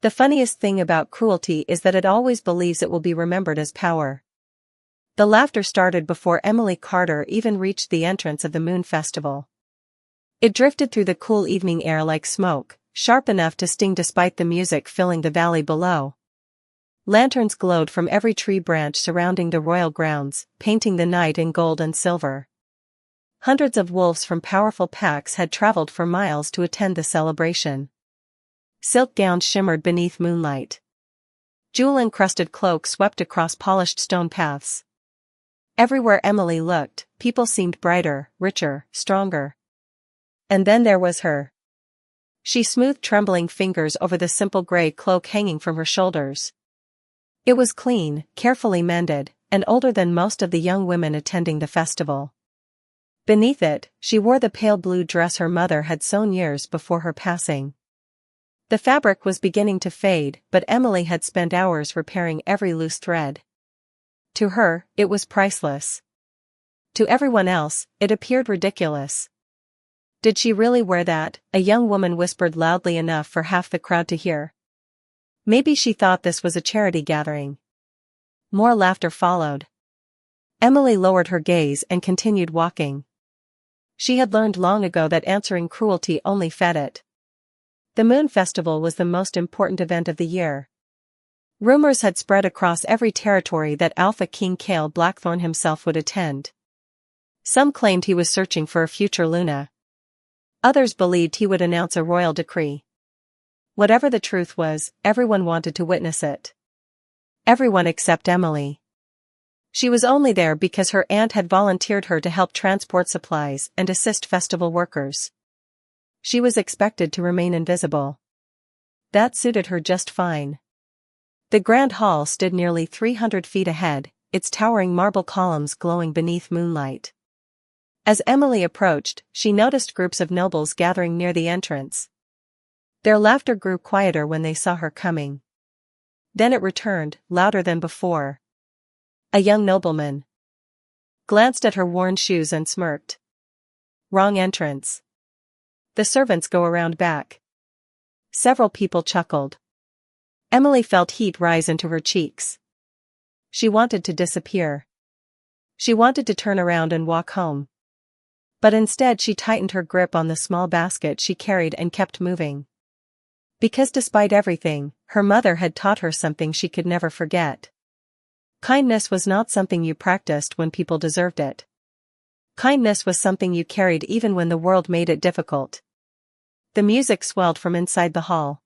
The funniest thing about cruelty is that it always believes it will be remembered as power. The laughter started before Emily Carter even reached the entrance of the Moon Festival. It drifted through the cool evening air like smoke, sharp enough to sting despite the music filling the valley below. Lanterns glowed from every tree branch surrounding the royal grounds, painting the night in gold and silver. Hundreds of wolves from powerful packs had traveled for miles to attend the celebration. Silk gowns shimmered beneath moonlight. Jewel-encrusted cloaks swept across polished stone paths. Everywhere Emily looked, people seemed brighter, richer, stronger. And then there was her. She smoothed trembling fingers over the simple gray cloak hanging from her shoulders. It was clean, carefully mended, and older than most of the young women attending the festival. Beneath it, she wore the pale blue dress her mother had sewn years before her passing. The fabric was beginning to fade, but Emily had spent hours repairing every loose thread. To her, it was priceless. To everyone else, it appeared ridiculous. Did she really wear that? A young woman whispered loudly enough for half the crowd to hear. Maybe she thought this was a charity gathering. More laughter followed. Emily lowered her gaze and continued walking. She had learned long ago that answering cruelty only fed it. The Moon Festival was the most important event of the year. Rumors had spread across every territory that Alpha King Cale Blackthorn himself would attend. Some claimed he was searching for a future Luna. Others believed he would announce a royal decree. Whatever the truth was, everyone wanted to witness it. Everyone except Emily. She was only there because her aunt had volunteered her to help transport supplies and assist festival workers. She was expected to remain invisible. That suited her just fine. The grand hall stood nearly 300 feet ahead, its towering marble columns glowing beneath moonlight. As Emily approached, she noticed groups of nobles gathering near the entrance. Their laughter grew quieter when they saw her coming. Then it returned, louder than before. A young nobleman glanced at her worn shoes and smirked. Wrong entrance. The servants go around back. Several people chuckled. Emily felt heat rise into her cheeks. She wanted to disappear. She wanted to turn around and walk home. But instead she tightened her grip on the small basket she carried and kept moving. Because despite everything, her mother had taught her something she could never forget. Kindness was not something you practiced when people deserved it. Kindness was something you carried even when the world made it difficult. The music swelled from inside the hall.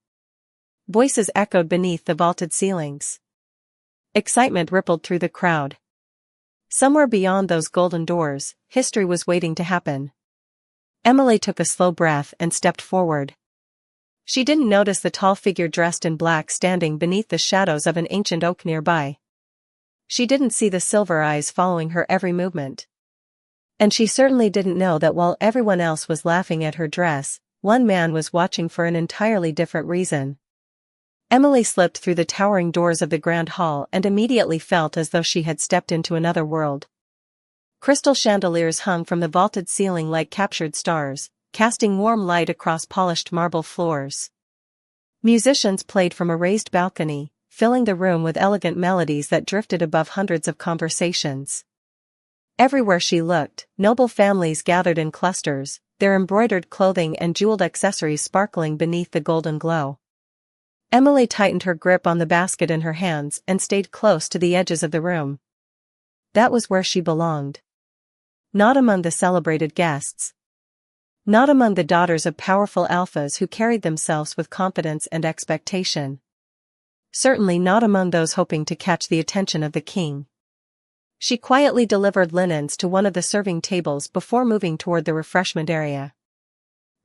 Voices echoed beneath the vaulted ceilings. Excitement rippled through the crowd. Somewhere beyond those golden doors, history was waiting to happen. Emily took a slow breath and stepped forward. She didn't notice the tall figure dressed in black standing beneath the shadows of an ancient oak nearby. She didn't see the silver eyes following her every movement. And she certainly didn't know that while everyone else was laughing at her dress, one man was watching for an entirely different reason. Emily slipped through the towering doors of the grand hall and immediately felt as though she had stepped into another world. Crystal chandeliers hung from the vaulted ceiling like captured stars, casting warm light across polished marble floors. Musicians played from a raised balcony, filling the room with elegant melodies that drifted above hundreds of conversations. Everywhere she looked, noble families gathered in clusters, their embroidered clothing and jeweled accessories sparkling beneath the golden glow. Emily tightened her grip on the basket in her hands and stayed close to the edges of the room. That was where she belonged. Not among the celebrated guests. Not among the daughters of powerful alphas who carried themselves with confidence and expectation. Certainly not among those hoping to catch the attention of the king. She quietly delivered linens to one of the serving tables before moving toward the refreshment area.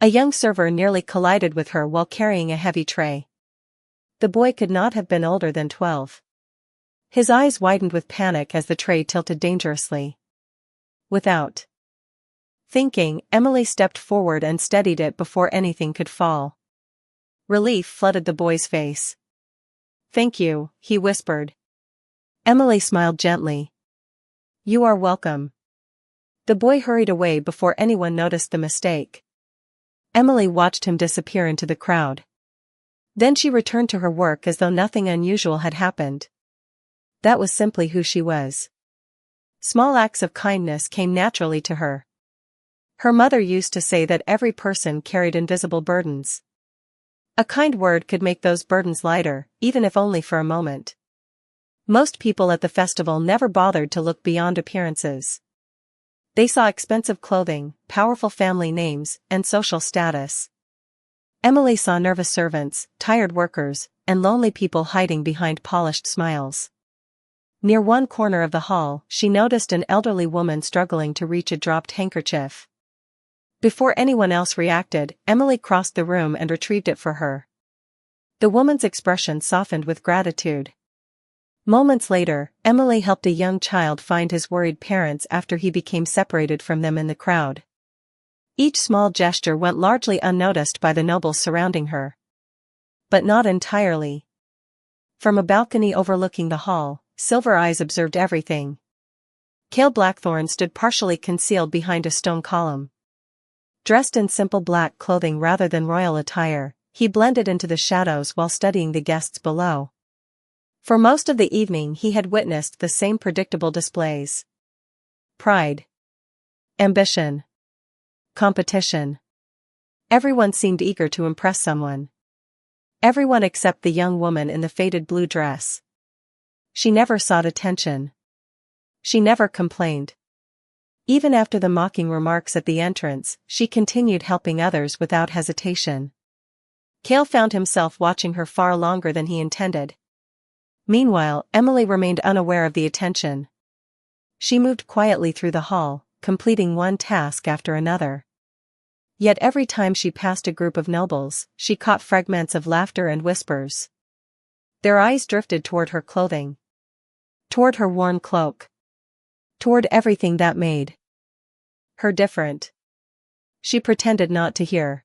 A young server nearly collided with her while carrying a heavy tray. The boy could not have been older than 12. His eyes widened with panic as the tray tilted dangerously. Without thinking, Emily stepped forward and steadied it before anything could fall. Relief flooded the boy's face. "Thank you," he whispered. Emily smiled gently. "You are welcome." The boy hurried away before anyone noticed the mistake. Emily watched him disappear into the crowd. Then she returned to her work as though nothing unusual had happened. That was simply who she was. Small acts of kindness came naturally to her. Her mother used to say that every person carried invisible burdens. A kind word could make those burdens lighter, even if only for a moment. Most people at the festival never bothered to look beyond appearances. They saw expensive clothing, powerful family names, and social status. Emily saw nervous servants, tired workers, and lonely people hiding behind polished smiles. Near one corner of the hall, she noticed an elderly woman struggling to reach a dropped handkerchief. Before anyone else reacted, Emily crossed the room and retrieved it for her. The woman's expression softened with gratitude. Moments later, Emily helped a young child find his worried parents after he became separated from them in the crowd. Each small gesture went largely unnoticed by the nobles surrounding her. But not entirely. From a balcony overlooking the hall, Silver Eyes observed everything. Cale Blackthorn stood partially concealed behind a stone column. Dressed in simple black clothing rather than royal attire, he blended into the shadows while studying the guests below. For most of the evening he had witnessed the same predictable displays. Pride. Ambition. Competition. Everyone seemed eager to impress someone. Everyone except the young woman in the faded blue dress. She never sought attention. She never complained. Even after the mocking remarks at the entrance, she continued helping others without hesitation. Cale found himself watching her far longer than he intended. Meanwhile, Emily remained unaware of the attention. She moved quietly through the hall, completing one task after another. Yet every time she passed a group of nobles, she caught fragments of laughter and whispers. Their eyes drifted toward her clothing. Toward her worn cloak. Toward everything that made her different. She pretended not to hear.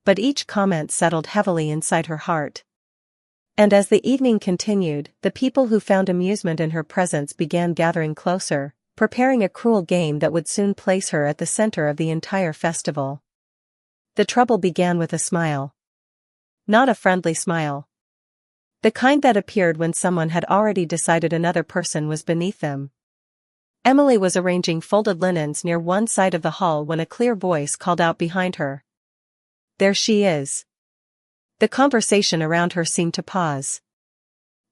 But each comment settled heavily inside her heart. And as the evening continued, the people who found amusement in her presence began gathering closer, preparing a cruel game that would soon place her at the center of the entire festival. The trouble began with a smile. Not a friendly smile. The kind that appeared when someone had already decided another person was beneath them. Emily was arranging folded linens near one side of the hall when a clear voice called out behind her. There she is. The conversation around her seemed to pause.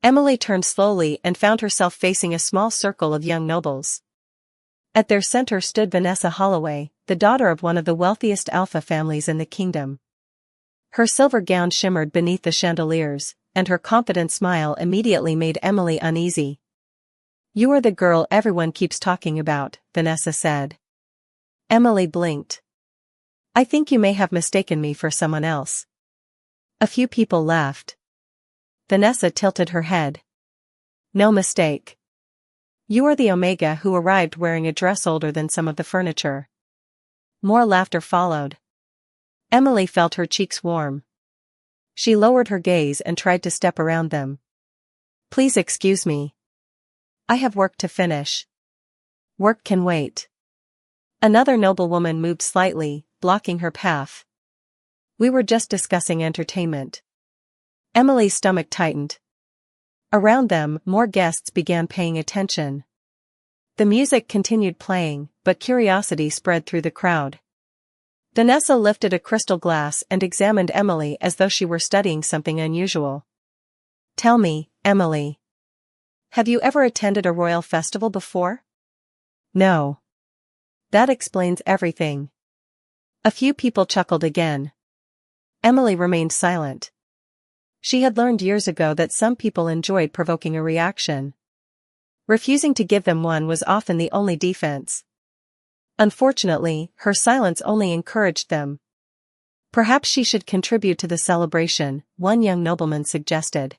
Emily turned slowly and found herself facing a small circle of young nobles. At their center stood Vanessa Holloway, the daughter of one of the wealthiest alpha families in the kingdom. Her silver gown shimmered beneath the chandeliers, and her confident smile immediately made Emily uneasy. You are the girl everyone keeps talking about, Vanessa said. Emily blinked. I think you may have mistaken me for someone else. A few people laughed. Vanessa tilted her head. No mistake. You are the Omega who arrived wearing a dress older than some of the furniture. More laughter followed. Emily felt her cheeks warm. She lowered her gaze and tried to step around them. Please excuse me. I have work to finish. Work can wait. Another noblewoman moved slightly, blocking her path. We were just discussing entertainment. Emily's stomach tightened. Around them, more guests began paying attention. The music continued playing, but curiosity spread through the crowd. Vanessa lifted a crystal glass and examined Emily as though she were studying something unusual. Tell me, Emily. Have you ever attended a royal festival before? No. That explains everything. A few people chuckled again. Emily remained silent. She had learned years ago that some people enjoyed provoking a reaction. Refusing to give them one was often the only defense. Unfortunately, her silence only encouraged them. Perhaps she should contribute to the celebration, one young nobleman suggested.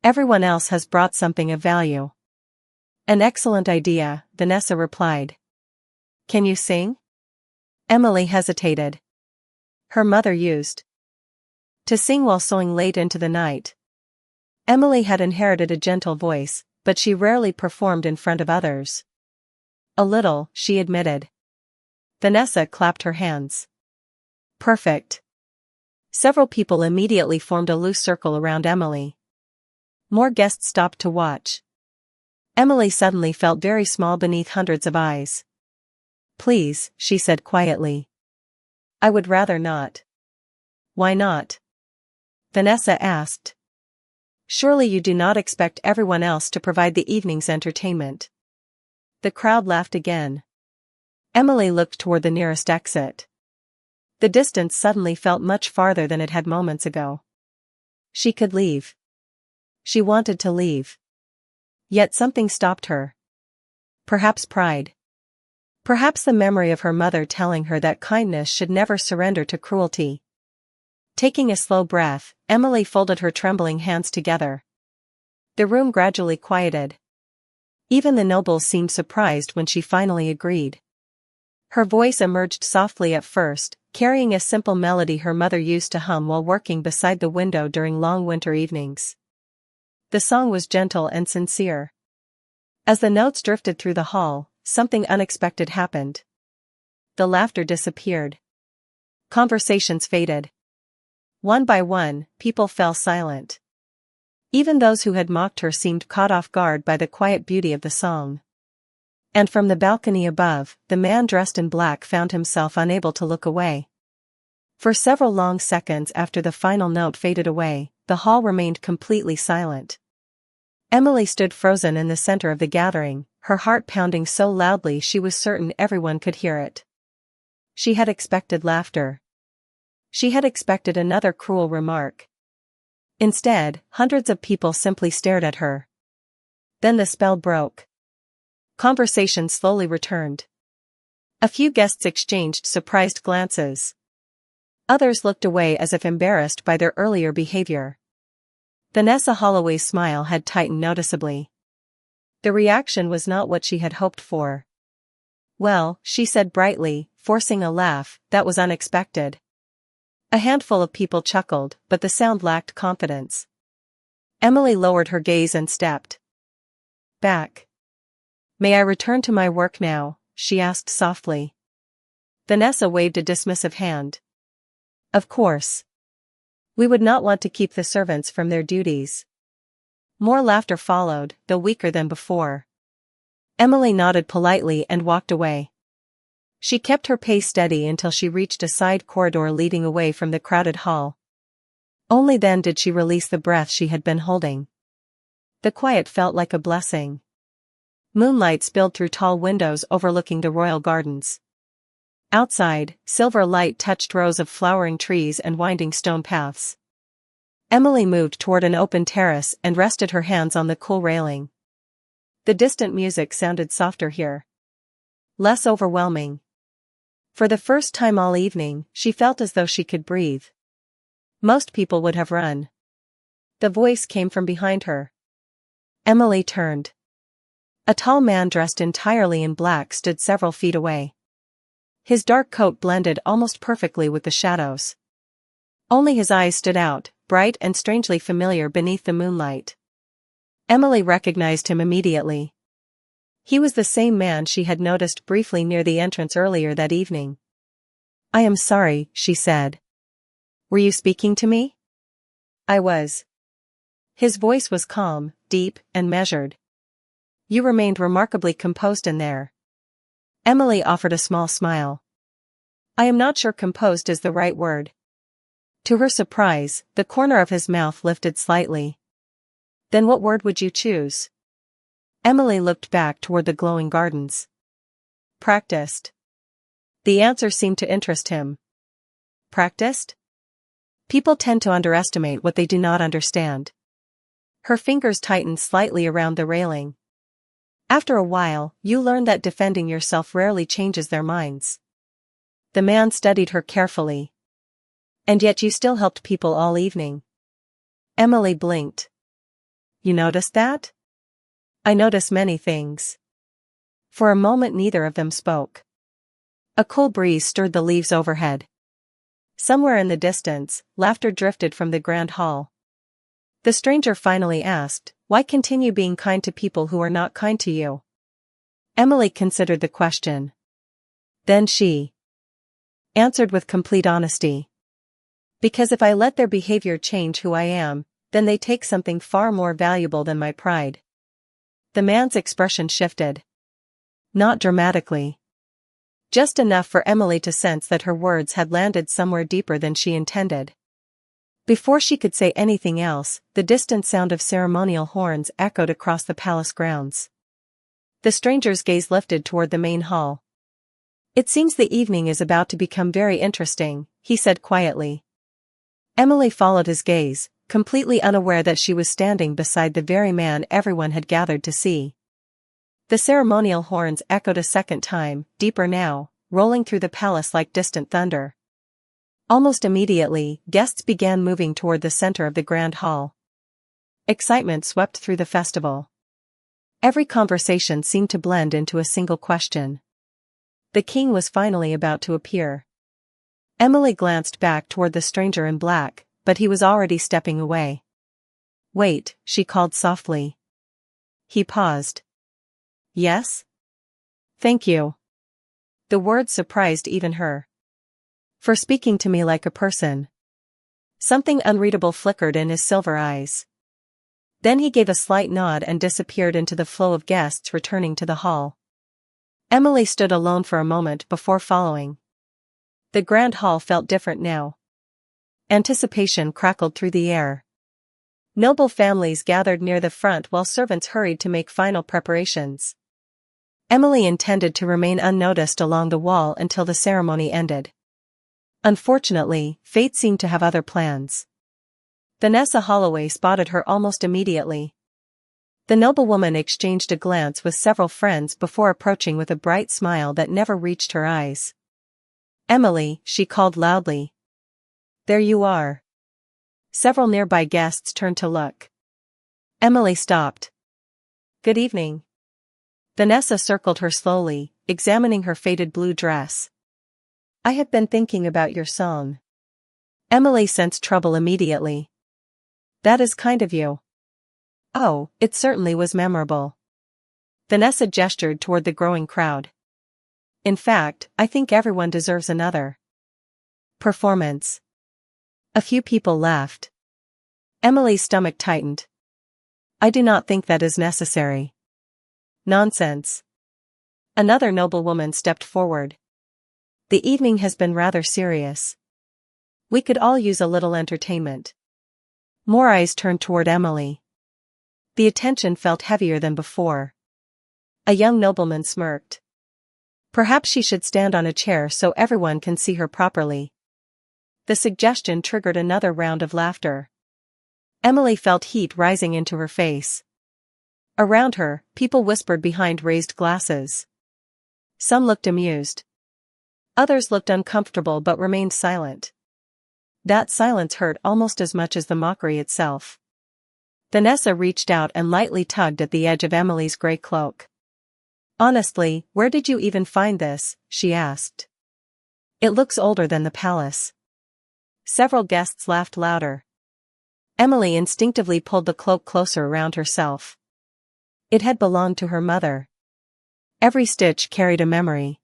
Everyone else has brought something of value. An excellent idea, Vanessa replied. Can you sing? Emily hesitated. Her mother used to sing while sewing late into the night. Emily had inherited a gentle voice, but she rarely performed in front of others. A little, she admitted. Vanessa clapped her hands. Perfect. Several people immediately formed a loose circle around Emily. More guests stopped to watch. Emily suddenly felt very small beneath hundreds of eyes. "Please," she said quietly. "I would rather not." "Why not?" Vanessa asked. "Surely you do not expect everyone else to provide the evening's entertainment." The crowd laughed again. Emily looked toward the nearest exit. The distance suddenly felt much farther than it had moments ago. She could leave. She wanted to leave. Yet something stopped her. Perhaps pride. Perhaps the memory of her mother telling her that kindness should never surrender to cruelty. Taking a slow breath, Emily folded her trembling hands together. The room gradually quieted. Even the nobles seemed surprised when she finally agreed. Her voice emerged softly at first, carrying a simple melody her mother used to hum while working beside the window during long winter evenings. The song was gentle and sincere. As the notes drifted through the hall, something unexpected happened. The laughter disappeared. Conversations faded. One by one, people fell silent. Even those who had mocked her seemed caught off guard by the quiet beauty of the song. And from the balcony above, the man dressed in black found himself unable to look away. For several long seconds after the final note faded away, the hall remained completely silent. Emily stood frozen in the center of the gathering, her heart pounding so loudly she was certain everyone could hear it. She had expected laughter. She had expected another cruel remark. Instead, hundreds of people simply stared at her. Then the spell broke. Conversation slowly returned. A few guests exchanged surprised glances. Others looked away as if embarrassed by their earlier behavior. Vanessa Holloway's smile had tightened noticeably. The reaction was not what she had hoped for. "Well," she said brightly, forcing a laugh that was unexpected. A handful of people chuckled, but the sound lacked confidence. Emily lowered her gaze and stepped back. "May I return to my work now?" she asked softly. Vanessa waved a dismissive hand. "Of course. We would not want to keep the servants from their duties." More laughter followed, though weaker than before. Emily nodded politely and walked away. She kept her pace steady until she reached a side corridor leading away from the crowded hall. Only then did she release the breath she had been holding. The quiet felt like a blessing. Moonlight spilled through tall windows overlooking the royal gardens. Outside, silver light touched rows of flowering trees and winding stone paths. Emily moved toward an open terrace and rested her hands on the cool railing. The distant music sounded softer here. Less overwhelming. For the first time all evening, she felt as though she could breathe. Most people would have run. The voice came from behind her. Emily turned. A tall man dressed entirely in black stood several feet away. His dark coat blended almost perfectly with the shadows. Only his eyes stood out, bright and strangely familiar beneath the moonlight. Emily recognized him immediately. He was the same man she had noticed briefly near the entrance earlier that evening. "I am sorry," she said. "Were you speaking to me?" "I was." His voice was calm, deep, and measured. "You remained remarkably composed in there." Emily offered a small smile. "I am not sure composed is the right word." To her surprise, the corner of his mouth lifted slightly. "Then what word would you choose?" Emily looked back toward the glowing gardens. "Practiced." The answer seemed to interest him. "Practiced?" People tend to underestimate what they do not understand. Her fingers tightened slightly around the railing. "After a while, you learn that defending yourself rarely changes their minds." The man studied her carefully. "And yet you still helped people all evening." Emily blinked. "You noticed that?" "I notice many things." For a moment neither of them spoke. A cool breeze stirred the leaves overhead. Somewhere in the distance, laughter drifted from the grand hall. The stranger finally asked, "Why continue being kind to people who are not kind to you?" Emily considered the question. Then she answered with complete honesty. Because if I let their behavior change who I am, then they take something far more valuable than my pride. The man's expression shifted. Not dramatically. Just enough for Emily to sense that her words had landed somewhere deeper than she intended. Before she could say anything else, the distant sound of ceremonial horns echoed across the palace grounds. The stranger's gaze lifted toward the main hall. "It seems the evening is about to become very interesting," he said quietly. Emily followed his gaze, completely unaware that she was standing beside the very man everyone had gathered to see. The ceremonial horns echoed a second time, deeper now, rolling through the palace like distant thunder. Almost immediately, guests began moving toward the center of the grand hall. Excitement swept through the festival. Every conversation seemed to blend into a single question. The king was finally about to appear. Emily glanced back toward the stranger in black, but he was already stepping away. "Wait," she called softly. He paused. "Yes?" "Thank you." The words surprised even her. "For speaking to me like a person." Something unreadable flickered in his silver eyes. Then he gave a slight nod and disappeared into the flow of guests returning to the hall. Emily stood alone for a moment before following. The grand hall felt different now. Anticipation crackled through the air. Noble families gathered near the front while servants hurried to make final preparations. Emily intended to remain unnoticed along the wall until the ceremony ended. Unfortunately, fate seemed to have other plans. Vanessa Holloway spotted her almost immediately. The noblewoman exchanged a glance with several friends before approaching with a bright smile that never reached her eyes. "Emily," she called loudly. "There you are." Several nearby guests turned to look. Emily stopped. "Good evening." Vanessa circled her slowly, examining her faded blue dress. "I have been thinking about your song." Emily sensed trouble immediately. "That is kind of you." "Oh, it certainly was memorable." Vanessa gestured toward the growing crowd. "In fact, I think everyone deserves another performance." A few people laughed. Emily's stomach tightened. "I do not think that is necessary." "Nonsense." Another noblewoman stepped forward. "The evening has been rather serious. We could all use a little entertainment." More eyes turned toward Emily. The attention felt heavier than before. A young nobleman smirked. "Perhaps she should stand on a chair so everyone can see her properly." The suggestion triggered another round of laughter. Emily felt heat rising into her face. Around her, people whispered behind raised glasses. Some looked amused. Others looked uncomfortable but remained silent. That silence hurt almost as much as the mockery itself. Vanessa reached out and lightly tugged at the edge of Emily's gray cloak. "Honestly, where did you even find this?" she asked. "It looks older than the palace." Several guests laughed louder. Emily instinctively pulled the cloak closer around herself. It had belonged to her mother. Every stitch carried a memory.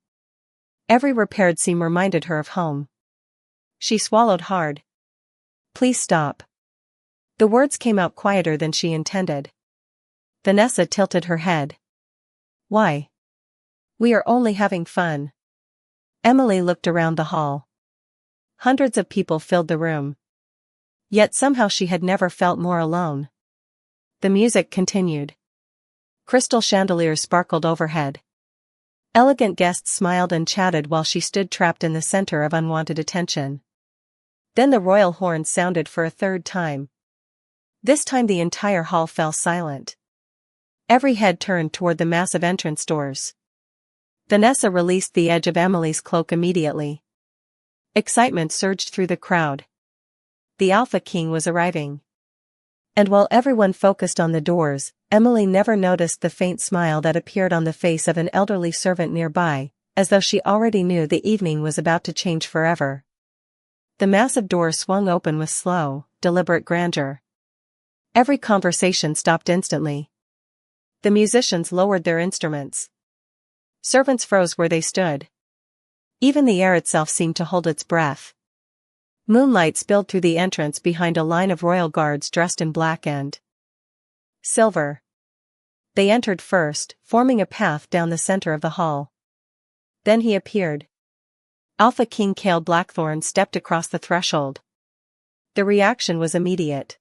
Every repaired seam reminded her of home. She swallowed hard. "Please stop." The words came out quieter than she intended. Vanessa tilted her head. "Why?" "We are only having fun." Emily looked around the hall. Hundreds of people filled the room. Yet somehow she had never felt more alone. The music continued. Crystal chandeliers sparkled overhead. Elegant guests smiled and chatted while she stood trapped in the center of unwanted attention. Then the royal horn sounded for a third time. This time the entire hall fell silent. Every head turned toward the massive entrance doors. Vanessa released the edge of Emily's cloak immediately. Excitement surged through the crowd. The Alpha King was arriving. And while everyone focused on the doors, Emily never noticed the faint smile that appeared on the face of an elderly servant nearby, as though she already knew the evening was about to change forever. The massive doors swung open with slow, deliberate grandeur. Every conversation stopped instantly. The musicians lowered their instruments. Servants froze where they stood. Even the air itself seemed to hold its breath. Moonlight spilled through the entrance behind a line of royal guards dressed in black and silver. They entered first, forming a path down the center of the hall. Then he appeared. Alpha King Kale Blackthorn stepped across the threshold. The reaction was immediate.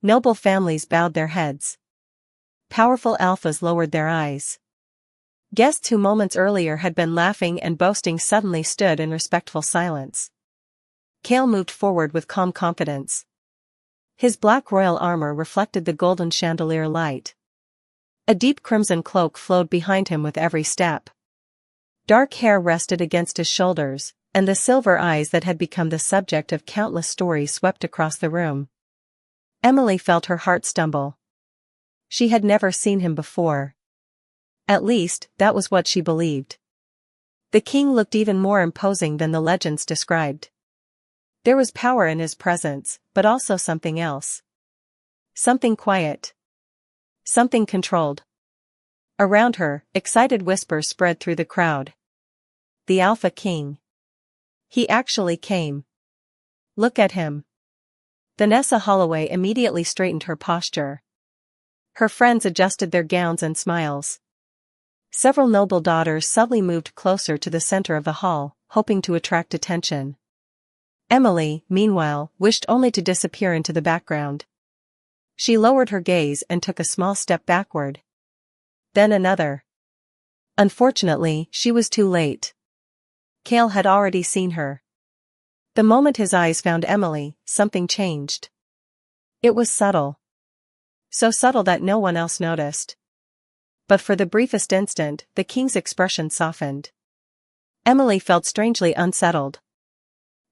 Noble families bowed their heads. Powerful alphas lowered their eyes. Guests who moments earlier had been laughing and boasting suddenly stood in respectful silence. Kale moved forward with calm confidence. His black royal armor reflected the golden chandelier light. A deep crimson cloak flowed behind him with every step. Dark hair rested against his shoulders, and the silver eyes that had become the subject of countless stories swept across the room. Emily felt her heart stumble. She had never seen him before. At least, that was what she believed. The king looked even more imposing than the legends described. There was power in his presence, but also something else. Something quiet. Something controlled. Around her, excited whispers spread through the crowd. The Alpha King. He actually came. Look at him. Vanessa Holloway immediately straightened her posture. Her friends adjusted their gowns and smiles. Several noble daughters subtly moved closer to the center of the hall, hoping to attract attention. Emily, meanwhile, wished only to disappear into the background. She lowered her gaze and took a small step backward. Then another. Unfortunately, she was too late. Kale had already seen her. The moment his eyes found Emily, something changed. It was subtle. So subtle that no one else noticed. But for the briefest instant, the king's expression softened. Emily felt strangely unsettled.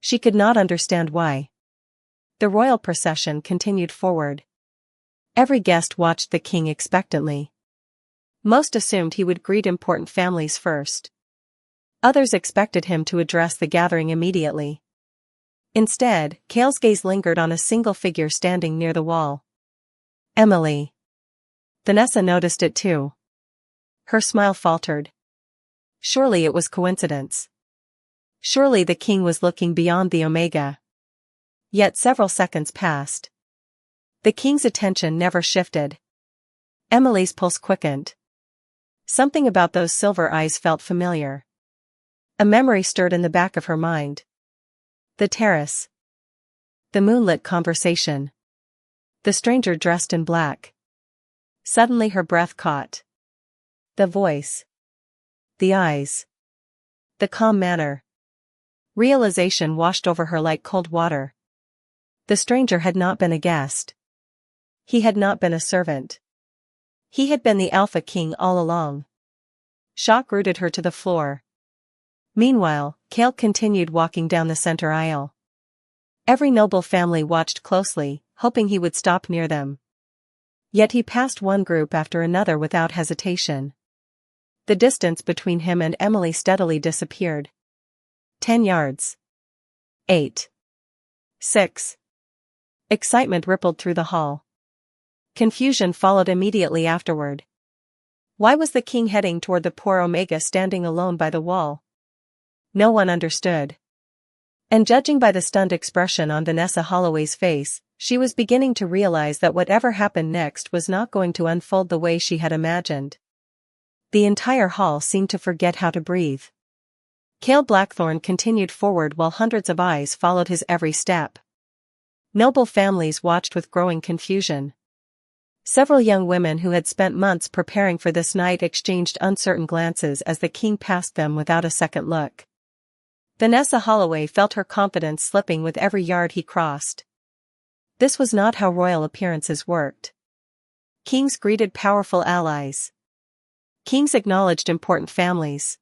She could not understand why. The royal procession continued forward. Every guest watched the king expectantly. Most assumed he would greet important families first. Others expected him to address the gathering immediately. Instead, Kale's gaze lingered on a single figure standing near the wall. Emily. Vanessa noticed it too. Her smile faltered. Surely it was coincidence. Surely the king was looking beyond the Omega. Yet several seconds passed. The king's attention never shifted. Emily's pulse quickened. Something about those silver eyes felt familiar. A memory stirred in the back of her mind. The terrace. The moonlit conversation. The stranger dressed in black. Suddenly her breath caught. The voice. The eyes. The calm manner. Realization washed over her like cold water. The stranger had not been a guest. He had not been a servant. He had been the Alpha King all along. Shock rooted her to the floor. Meanwhile, Kale continued walking down the center aisle. Every noble family watched closely, hoping he would stop near them. Yet he passed one group after another without hesitation. The distance between him and Emily steadily disappeared. 10 yards. 8. 6. Excitement rippled through the hall. Confusion followed immediately afterward. Why was the king heading toward the poor Omega standing alone by the wall? No one understood. And judging by the stunned expression on Vanessa Holloway's face, she was beginning to realize that whatever happened next was not going to unfold the way she had imagined. The entire hall seemed to forget how to breathe. Kale Blackthorn continued forward while hundreds of eyes followed his every step. Noble families watched with growing confusion. Several young women who had spent months preparing for this night exchanged uncertain glances as the king passed them without a second look. Vanessa Holloway felt her confidence slipping with every yard he crossed. This was not how royal appearances worked. Kings greeted powerful allies. Kings acknowledged important families.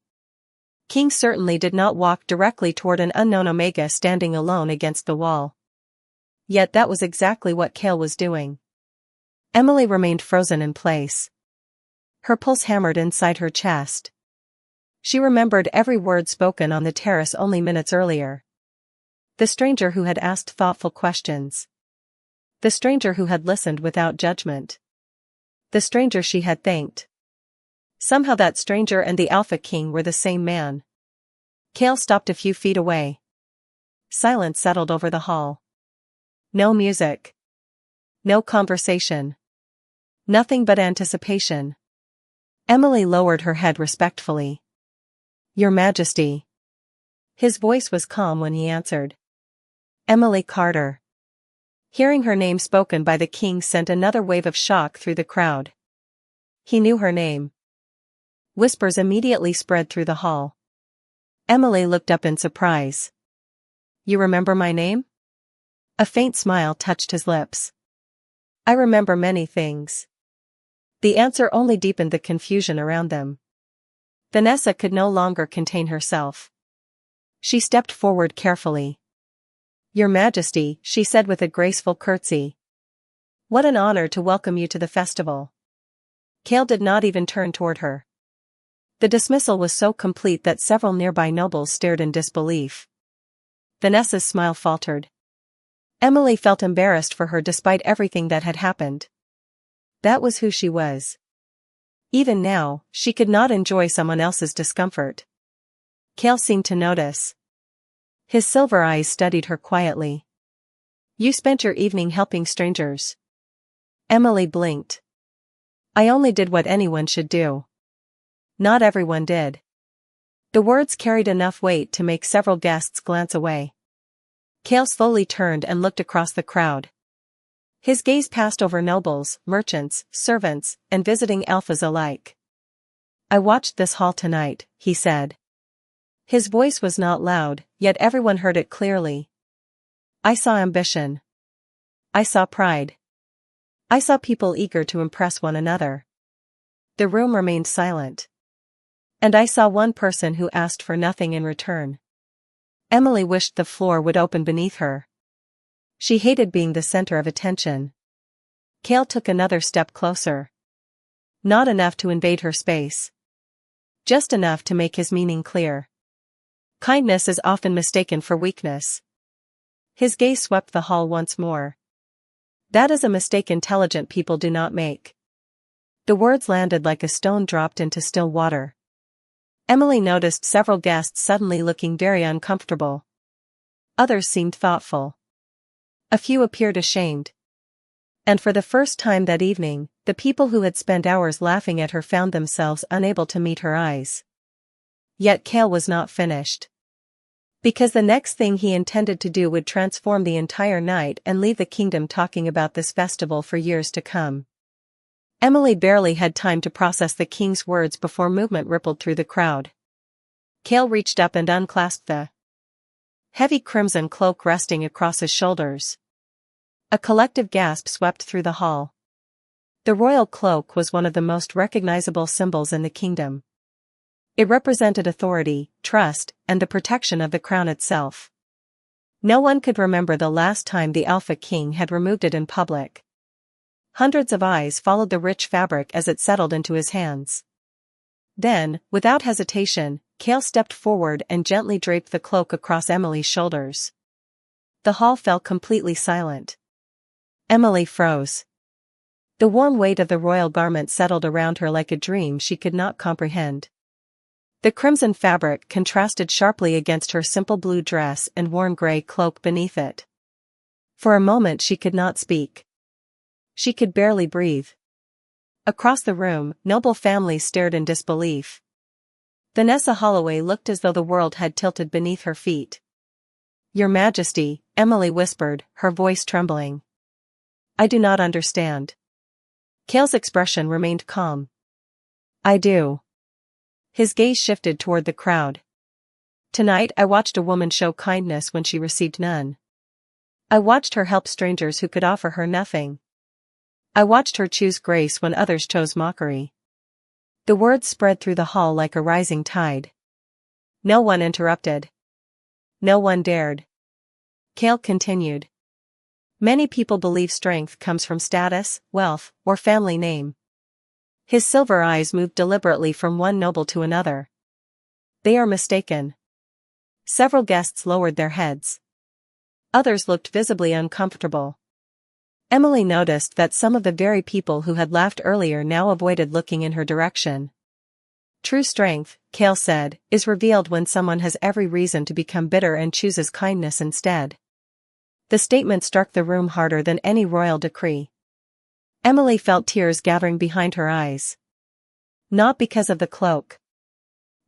Kings certainly did not walk directly toward an unknown Omega standing alone against the wall. Yet that was exactly what Kale was doing. Emily remained frozen in place. Her pulse hammered inside her chest. She remembered every word spoken on the terrace only minutes earlier. The stranger who had asked thoughtful questions. The stranger who had listened without judgment. The stranger she had thanked. Somehow that stranger and the Alpha King were the same man. Kale stopped a few feet away. silence settled over the hall. No music. No conversation. Nothing but anticipation. Emily lowered her head respectfully. Your Majesty. His voice was calm when he answered. Emily Carter. Hearing her name spoken by the king sent another wave of shock through the crowd. He knew her name. Whispers immediately spread through the hall. Emily looked up in surprise. You remember my name? A faint smile touched his lips. I remember many things. The answer only deepened the confusion around them. Vanessa could no longer contain herself. She stepped forward carefully. Your Majesty, she said with a graceful curtsy. What an honor to welcome you to the festival. Cale did not even turn toward her. The dismissal was so complete that several nearby nobles stared in disbelief. Vanessa's smile faltered. Emily felt embarrassed for her despite everything that had happened. That was who she was. Even now, she could not enjoy someone else's discomfort. Cale seemed to notice. His silver eyes studied her quietly. You spent your evening helping strangers. Emily blinked. I only did what anyone should do. Not everyone did. The words carried enough weight to make several guests glance away. Cale slowly turned and looked across the crowd. His gaze passed over nobles, merchants, servants, and visiting alphas alike. I watched this hall tonight, he said. His voice was not loud, yet everyone heard it clearly. I saw ambition. I saw pride. I saw people eager to impress one another. The room remained silent. And I saw one person who asked for nothing in return. Emily wished the floor would open beneath her. She hated being the center of attention. Cale took another step closer. Not enough to invade her space. Just enough to make his meaning clear. Kindness is often mistaken for weakness. His gaze swept the hall once more. That is a mistake intelligent people do not make. The words landed like a stone dropped into still water. Emily noticed several guests suddenly looking very uncomfortable. Others seemed thoughtful. A few appeared ashamed. And for the first time that evening, the people who had spent hours laughing at her found themselves unable to meet her eyes. Yet Cale was not finished. Because the next thing he intended to do would transform the entire night and leave the kingdom talking about this festival for years to come. Emily barely had time to process the king's words before movement rippled through the crowd. Cale reached up and unclasped the heavy crimson cloak resting across his shoulders. A collective gasp swept through the hall. The royal cloak was one of the most recognizable symbols in the kingdom. It represented authority, trust, and the protection of the crown itself. No one could remember the last time the Alpha King had removed it in public. Hundreds of eyes followed the rich fabric as it settled into his hands. Then, without hesitation, Cale stepped forward and gently draped the cloak across Emily's shoulders. The hall fell completely silent. Emily froze. The warm weight of the royal garment settled around her like a dream she could not comprehend. The crimson fabric contrasted sharply against her simple blue dress and worn gray cloak beneath it. For a moment she could not speak. She could barely breathe. Across the room, noble families stared in disbelief. Vanessa Holloway looked as though the world had tilted beneath her feet. Your Majesty, Emily whispered, her voice trembling. I do not understand. Cale's expression remained calm. I do. His gaze shifted toward the crowd. Tonight I watched a woman show kindness when she received none. I watched her help strangers who could offer her nothing. I watched her choose grace when others chose mockery. The words spread through the hall like a rising tide. No one interrupted. No one dared. Cale continued. Many people believe strength comes from status, wealth, or family name. His silver eyes moved deliberately from one noble to another. They are mistaken. Several guests lowered their heads. Others looked visibly uncomfortable. Emily noticed that some of the very people who had laughed earlier now avoided looking in her direction. True strength, Kale said, is revealed when someone has every reason to become bitter and chooses kindness instead. The statement struck the room harder than any royal decree. Emily felt tears gathering behind her eyes. Not because of the cloak.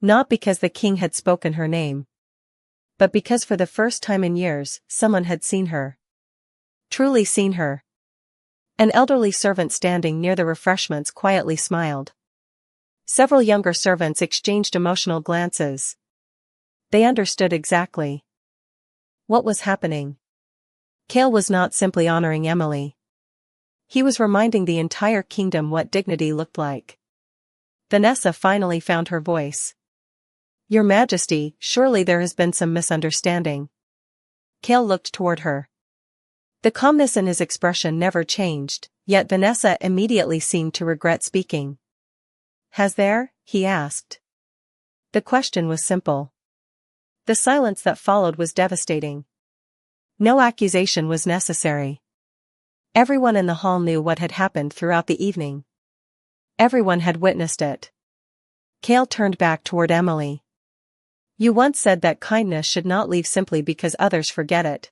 Not because the king had spoken her name. But because for the first time in years, someone had seen her. Truly seen her. An elderly servant standing near the refreshments quietly smiled. Several younger servants exchanged emotional glances. They understood exactly what was happening. Kale was not simply honoring Emily. He was reminding the entire kingdom what dignity looked like. Vanessa finally found her voice. Your Majesty, surely there has been some misunderstanding. Kale looked toward her. The calmness in his expression never changed, yet Vanessa immediately seemed to regret speaking. Has there? He asked. The question was simple. The silence that followed was devastating. No accusation was necessary. Everyone in the hall knew what had happened throughout the evening. Everyone had witnessed it. Kale turned back toward Emily. You once said that kindness should not leave simply because others forget it.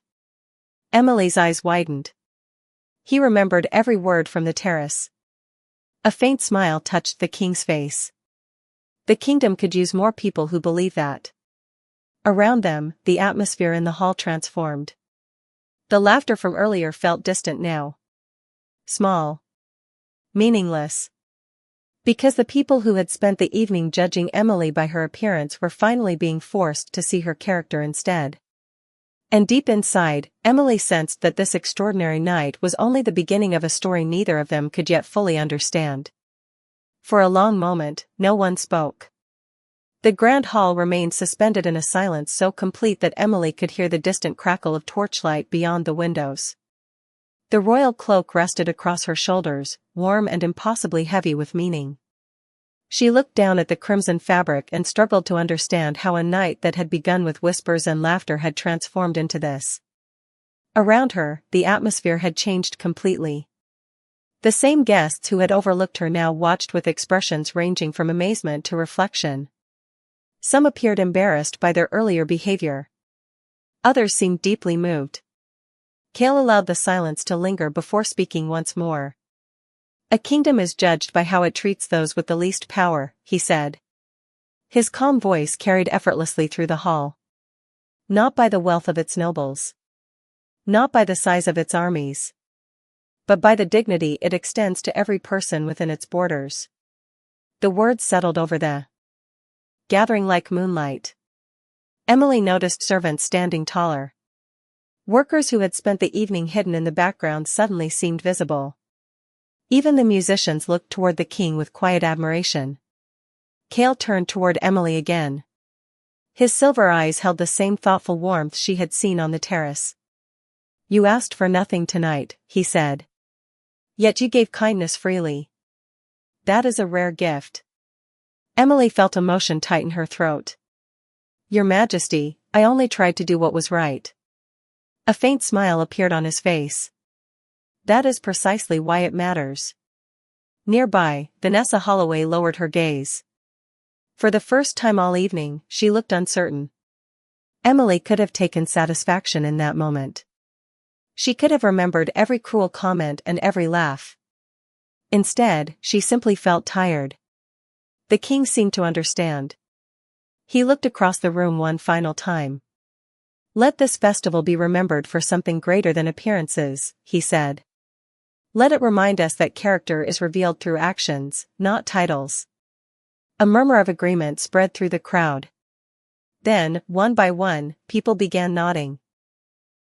Emily's eyes widened. He remembered every word from the terrace. A faint smile touched the king's face. The kingdom could use more people who believe that. Around them, the atmosphere in the hall transformed. The laughter from earlier felt distant now. Small. Meaningless. Because the people who had spent the evening judging Emily by her appearance were finally being forced to see her character instead. And deep inside, Emily sensed that this extraordinary night was only the beginning of a story neither of them could yet fully understand. For a long moment, no one spoke. The grand hall remained suspended in a silence so complete that Emily could hear the distant crackle of torchlight beyond the windows. The royal cloak rested across her shoulders, warm and impossibly heavy with meaning. She looked down at the crimson fabric and struggled to understand how a night that had begun with whispers and laughter had transformed into this. Around her, the atmosphere had changed completely. The same guests who had overlooked her now watched with expressions ranging from amazement to reflection. Some appeared embarrassed by their earlier behavior. Others seemed deeply moved. Kale allowed the silence to linger before speaking once more. A kingdom is judged by how it treats those with the least power, he said. His calm voice carried effortlessly through the hall. Not by the wealth of its nobles. Not by the size of its armies. But by the dignity it extends to every person within its borders. The words settled over the gathering like moonlight. Emily noticed servants standing taller. Workers who had spent the evening hidden in the background suddenly seemed visible. Even the musicians looked toward the king with quiet admiration. Kale turned toward Emily again. His silver eyes held the same thoughtful warmth she had seen on the terrace. You asked for nothing tonight, he said. Yet you gave kindness freely. That is a rare gift. Emily felt emotion tighten her throat. Your Majesty, I only tried to do what was right. A faint smile appeared on his face. That is precisely why it matters. Nearby, Vanessa Holloway lowered her gaze. For the first time all evening, she looked uncertain. Emily could have taken satisfaction in that moment. She could have remembered every cruel comment and every laugh. Instead, she simply felt tired. The king seemed to understand. He looked across the room one final time. Let this festival be remembered for something greater than appearances, he said. Let it remind us that character is revealed through actions, not titles. A murmur of agreement spread through the crowd. Then, one by one, people began nodding.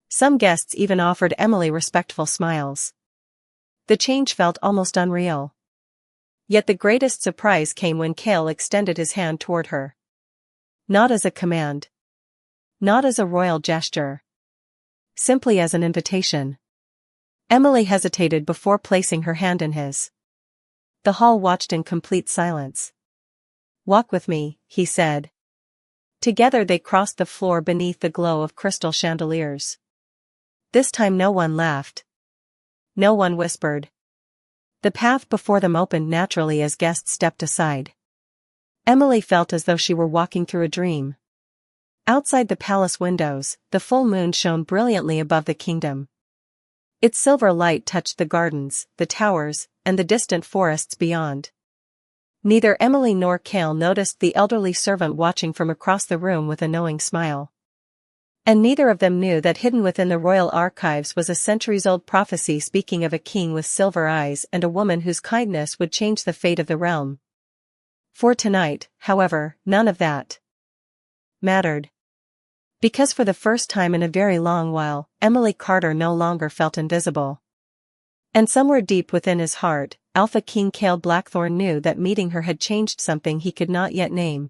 Some guests even offered Emily respectful smiles. The change felt almost unreal. Yet the greatest surprise came when Kale extended his hand toward her. Not as a command. Not as a royal gesture. Simply as an invitation. Emily hesitated before placing her hand in his. The hall watched in complete silence. Walk with me, he said. Together they crossed the floor beneath the glow of crystal chandeliers. This time no one laughed. No one whispered. The path before them opened naturally as guests stepped aside. Emily felt as though she were walking through a dream. Outside the palace windows, the full moon shone brilliantly above the kingdom. Its silver light touched the gardens, the towers, and the distant forests beyond. Neither Emily nor Cale noticed the elderly servant watching from across the room with a knowing smile. And neither of them knew that hidden within the royal archives was a centuries-old prophecy speaking of a king with silver eyes and a woman whose kindness would change the fate of the realm. For tonight, however, none of that mattered. Because for the first time in a very long while, Emily Carter no longer felt invisible. And somewhere deep within his heart, Alpha King Cale Blackthorn knew that meeting her had changed something he could not yet name.